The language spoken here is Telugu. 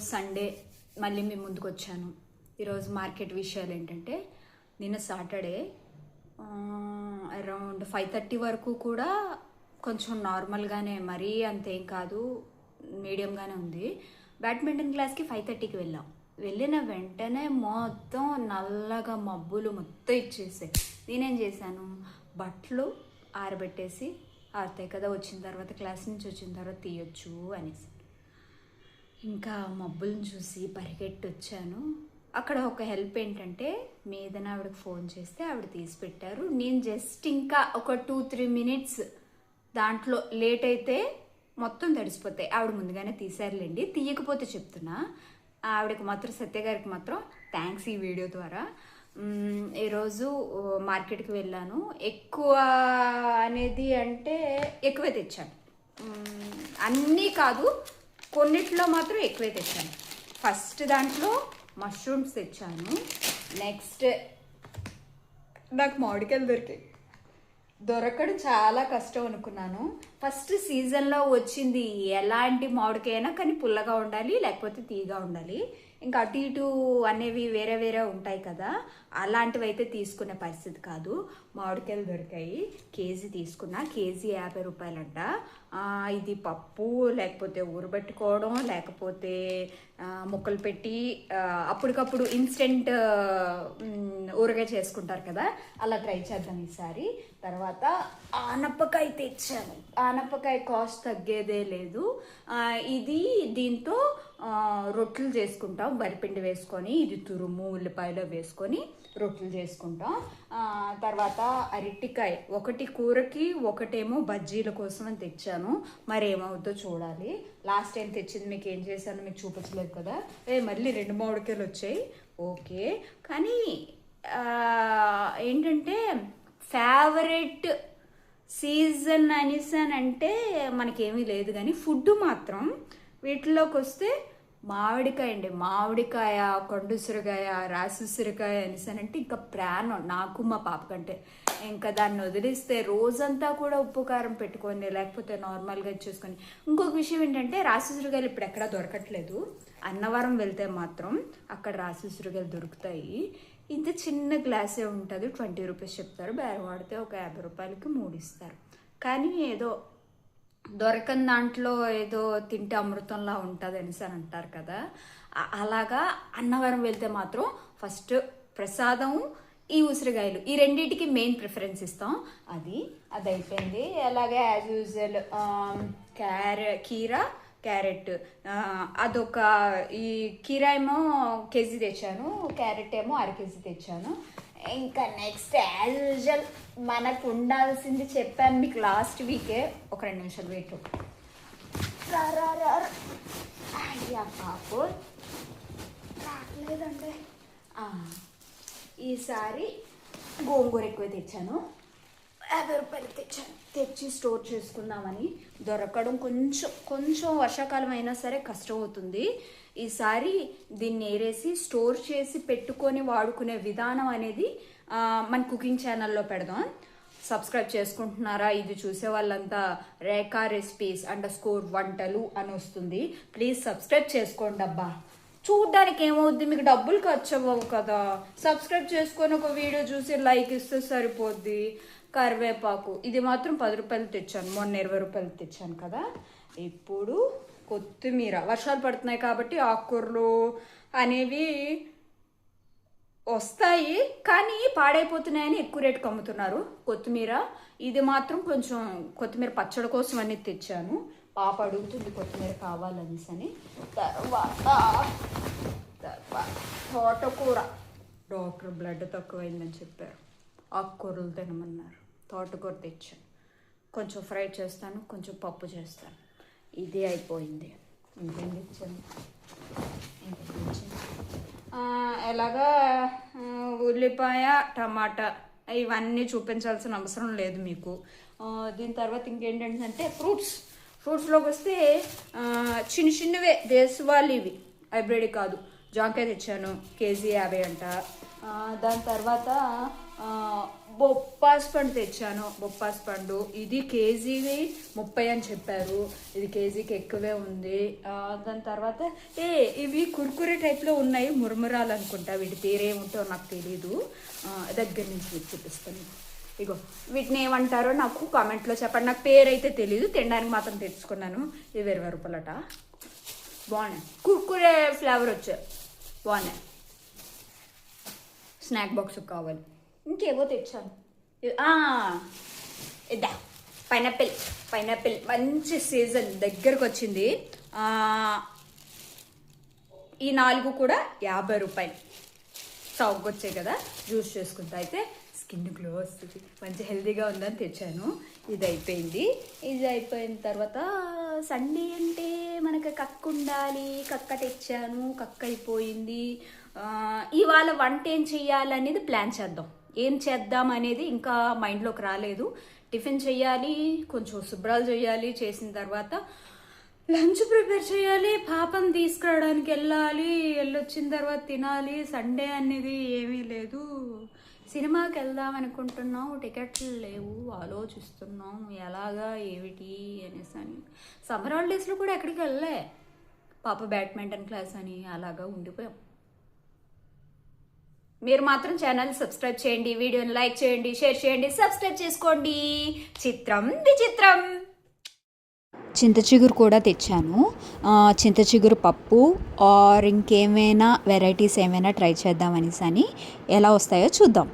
ఈరోజు సండే మళ్ళీ మీ ముందుకు వచ్చాను. ఈరోజు మార్కెట్ విషయాలు ఏంటంటే, నిన్న సాటర్డే అరౌండ్ 5:30 వరకు కూడా కొంచెం నార్మల్గానే, మరీ అంతేం కాదు, మీడియంగానే ఉంది. బ్యాడ్మింటన్ క్లాస్కి 5:30కి వెళ్ళాం. వెళ్ళిన వెంటనే మొత్తం నల్లగా మబ్బులు మొత్తం ఇచ్చేసాయి. నేనేం చేశాను, బట్టలు ఆరబెట్టేసి ఆరుతాయి కదా, వచ్చిన తర్వాత క్లాస్ నుంచి వచ్చిన తర్వాత తీయొచ్చు అనేసి ఇంకా మబ్బులను చూసి పరిగెట్టి వచ్చాను. అక్కడ ఒక హెల్ప్ ఏంటంటే, మీదన ఆవిడకి ఫోన్ చేస్తే ఆవిడ తీసి పెట్టారు. నేను జస్ట్ ఇంకా ఒక 2-3 మినిట్స్ దాంట్లో లేట్ అయితే మొత్తం తడిసిపోతాయి. ఆవిడ ముందుగానే తీసారులేండి, తీయకపోతే చెప్తున్నా. ఆవిడకి మాత్రం, సత్య గారికి మాత్రం థ్యాంక్స్ ఈ వీడియో ద్వారా. ఈరోజు మార్కెట్కి వెళ్ళాను. ఎక్కువ అనేది అంటే ఎక్కువే తెచ్చాను, అన్నీ కాదు, కొన్నిట్లో మాత్రం ఎక్కువే తెచ్చాను. ఫస్ట్ దాంట్లో మష్రూమ్స్ తెచ్చాను. నెక్స్ట్ నాకు మామిడికాయలు దొరకడం చాలా కష్టం అనుకున్నాను. ఫస్ట్ సీజన్లో వచ్చింది ఎలాంటి మామిడికాయైనా కానీ పుల్లగా ఉండాలి, లేకపోతే తీయగా ఉండాలి. ఇంకా అటు ఇటు అనేవి వేరే వేరే ఉంటాయి కదా, అలాంటివి అయితే తీసుకునే పరిస్థితి కాదు. మామిడికాయలు దొరికాయి. కేజీ తీసుకున్నా. కేజీ 50 రూపాయలంట. ఇది పప్పు, లేకపోతే ఊరబెట్టుకోవడం, లేకపోతే ముక్కలు పెట్టి అప్పటికప్పుడు ఇన్స్టెంట్ ఊరగాయ చేసుకుంటారు కదా, అలా ట్రై చేద్దాం ఈసారి. తర్వాత ఆనపకాయ తెచ్చాను. ఆనపకాయ కాస్ట్ తగ్గేదే లేదు. ఇది దీంతో రొట్టెలు చేసుకుంటాం, వరిపిండి వేసుకొని, ఇది తురుము ఉల్లిపాయలో వేసుకొని రొట్టెలు చేసుకుంటాం. తర్వాత అరటికాయ, ఒకటి కూరకి ఒకటేమో బజ్జీల కోసం అని తెచ్చాను. మరి ఏమవుతుందో చూడాలి. లాస్ట్ టైం తెచ్చింది మీకు ఏం చేశాను మీకు చూపించలేదు కదా. మళ్ళీ 2 మామిడికాయలు వచ్చాయి. ఓకే, కానీ ఏంటంటే ఫేవరెట్ సీజన్ అనేసానంటే మనకేమీ లేదు, కానీ ఫుడ్ మాత్రం వీటిలోకి వస్తే మామిడికాయ అండి. మామిడికాయ, కొండుసిరకాయ, రాసుసిరకాయ అనేసానంటే ఇంకా ప్రాణం నాకు, మా పాప కంటే. ఇంకా దాన్ని వదిలిస్తే రోజంతా కూడా ఉప్పు కారం పెట్టుకొని, లేకపోతే నార్మల్గా చేసుకొని. ఇంకొక విషయం ఏంటంటే, రాసుసిరకాయలు ఇప్పుడు ఎక్కడా దొరకట్లేదు. అన్నవరం వెళ్తే మాత్రం అక్కడ రాసుసిరకాయలు దొరుకుతాయి. ఇంత చిన్న గ్లాసే ఉంటుంది, 20 రూపీస్ చెప్తారు. బేరం వాడితే ఒక 50 రూపాయలకి 3 ఇస్తారు. కానీ ఏదో దొరకని దాంట్లో ఏదో తింటే అమృతంలా ఉంటుంది అనేసి అని అంటారు కదా, అలాగా అన్నవరం వెళ్తే మాత్రం ఫస్ట్ ప్రసాదం, ఈ ఉసిరికాయలు, ఈ రెండింటికి మెయిన్ ప్రిఫరెన్స్ ఇస్తాం. అది అయిపోయింది. అలాగే యాజ్ యూజువల్ క్యారెట్ అదొక, ఈ కీరా ఏమో కేజీ తెచ్చాను, క్యారెట్ ఏమో 1/2 కేజీ తెచ్చాను. ఇంకా నెక్స్ట్ యాజ్ యూజువల్ మనకు ఉండాల్సింది చెప్పాను మీకు లాస్ట్ వీకే. ఒక 2 నిమిషాలు వెయిట్. అయ్యా పాపు రాలేదండి. ఈసారి గోంగూర ఎక్కువ తెచ్చాను, 50 రూపాయలు తెచ్చాను. తెచ్చి స్టోర్ చేసుకుందామని. దొరకడం కొంచెం వర్షాకాలం అయినా సరే కష్టం అవుతుంది. ఈసారి దీన్ని ఏరేసి స్టోర్ చేసి పెట్టుకొని వాడుకునే విధానం అనేది మన కుకింగ్ ఛానల్లో పెడదాం. సబ్స్క్రైబ్ చేసుకుంటున్నారా? ఇది చూసే వాళ్ళంతా రేఖా రెసిపీస్ _ వంటలు అని వస్తుంది. ప్లీజ్ సబ్స్క్రైబ్ చేసుకోండి అబ్బా. చూడ్డానికి ఏమవుద్ది, మీకు డబ్బులు ఖర్చు అవ్వవు కదా. సబ్స్క్రైబ్ చేసుకొని ఒక వీడియో చూసి లైక్ ఇస్తే సరిపోద్ది. కరివేపాకు ఇది మాత్రం 10 రూపాయలు తెచ్చాను, మొన్న 20 రూపాయలు తెచ్చాను కదా. ఇప్పుడు కొత్తిమీర, వర్షాలు పడుతున్నాయి కాబట్టి ఆకుకూరలు అనేవి వస్తాయి, కానీ పాడైపోతున్నాయని ఎక్కువ రేటుకి అమ్ముతున్నారు. కొత్తిమీర ఇది మాత్రం కొంచెం, కొత్తిమీర పచ్చడి కోసం అనేది తెచ్చాను. పాప అడుగుతుంది కొత్తిమీర కావాలనేసి అని. తర్వాత తోటకూర, డాక్టర్ బ్లడ్ తక్కువైందని చెప్పారు, ఆకుకూరలు తినమన్నారు. తోటకూర తెచ్చాను. కొంచెం ఫ్రై చేస్తాను, కొంచెం పప్పు చేస్తాను. ఇది అయిపోయింది. ఇంకేం తెచ్చాను, ఎలాగా ఉల్లిపాయ, టమాటా ఇవన్నీ చూపించాల్సిన అవసరం లేదు మీకు. దీని తర్వాత ఇంకేంటంటే ఫ్రూట్స్లోకి వస్తే చిన్నవే దేశవాళీ, ఇవి హైబ్రిడ్ కాదు. జాంకాయ తెచ్చాను, కేజీ 50 అంట. దాని తర్వాత బొప్పాస్ పండు తెచ్చాను. బొప్పాస్ పండు ఇది కేజీవి 30 అని చెప్పారు, ఇది కేజీకి ఎక్కువే ఉంది. దాని తర్వాత ఇవి కుర్కురే టైప్లో ఉన్నాయి, మురమురాలు అనుకుంటా, వీటి పేరేముంటో నాకు తెలీదు. దగ్గర నుంచి మీకు చూపిస్తాను. ఇగో వీటిని ఏమంటారో నాకు కామెంట్లో చెప్పండి, నాకు పేరు అయితే తెలీదు, తినడానికి మాత్రం తెచ్చుకున్నాను. ఇది 20 రూపాయలట. బాగున్నాయి, కుర్కురే ఫ్లేవర్ వచ్చాయి, బాగున్నాయి. స్నాక్ బాక్స్ కావాలి. ఇంకేవో తెచ్చాను. ఇదా పైనాపిల్ మంచి సీజన్ దగ్గరకు వచ్చింది. ఈ 4 కూడా 50 రూపాయలు. చౌకొచ్చాయి కదా, జ్యూస్ చేసుకుంటా అయితే స్కిన్ గ్లో వస్తుంది, మంచి హెల్తీగా ఉందని తెచ్చాను. ఇది అయిపోయింది. ఇది అయిపోయిన తర్వాత సండే అంటే మనకు కక్క ఉండాలి, కక్క తెచ్చాను, కక్క అయిపోయింది. ఇవాళ వంట ఏం చెయ్యాలనేది ప్లాన్ చేద్దాం. ఏం చేద్దాం అనేది ఇంకా మైండ్లోకి రాలేదు. టిఫిన్ చెయ్యాలి, కొంచెం శుభ్రాలు చేయాలి, చేసిన తర్వాత లంచ్ ప్రిపేర్ చేయాలి, పాపం తీసుకురావడానికి వెళ్ళొచ్చిన తర్వాత తినాలి. సండే అనేది ఏమీ లేదు. సినిమాకి వెళ్దాం అనుకుంటున్నాం, టికెట్లు లేవు, ఆలోచిస్తున్నాం ఎలాగా ఏమిటి అనేసి. అని సమ్మర్ హాలిడేస్లో కూడా ఎక్కడికి వెళ్ళలే, పాప బ్యాడ్మింటన్ క్లాస్ అని అలాగా ఉండిపోయాం. మీరు మాత్రం ఛానల్ సబ్స్క్రైబ్ చేయండి, వీడియోని లైక్ చేయండి, షేర్ చేయండి, సబ్స్క్రైబ్ చేసుకోండి. చిత్రం విచిత్రం. చింత చిగురు కూడా తెచ్చాను. చింత చిగురు పప్పు ఆర్ ఇంకేమైనా వెరైటీస్ ఏమైనా ట్రై చేద్దాం అనేసి. ఎలా వస్తాయో చూద్దాం.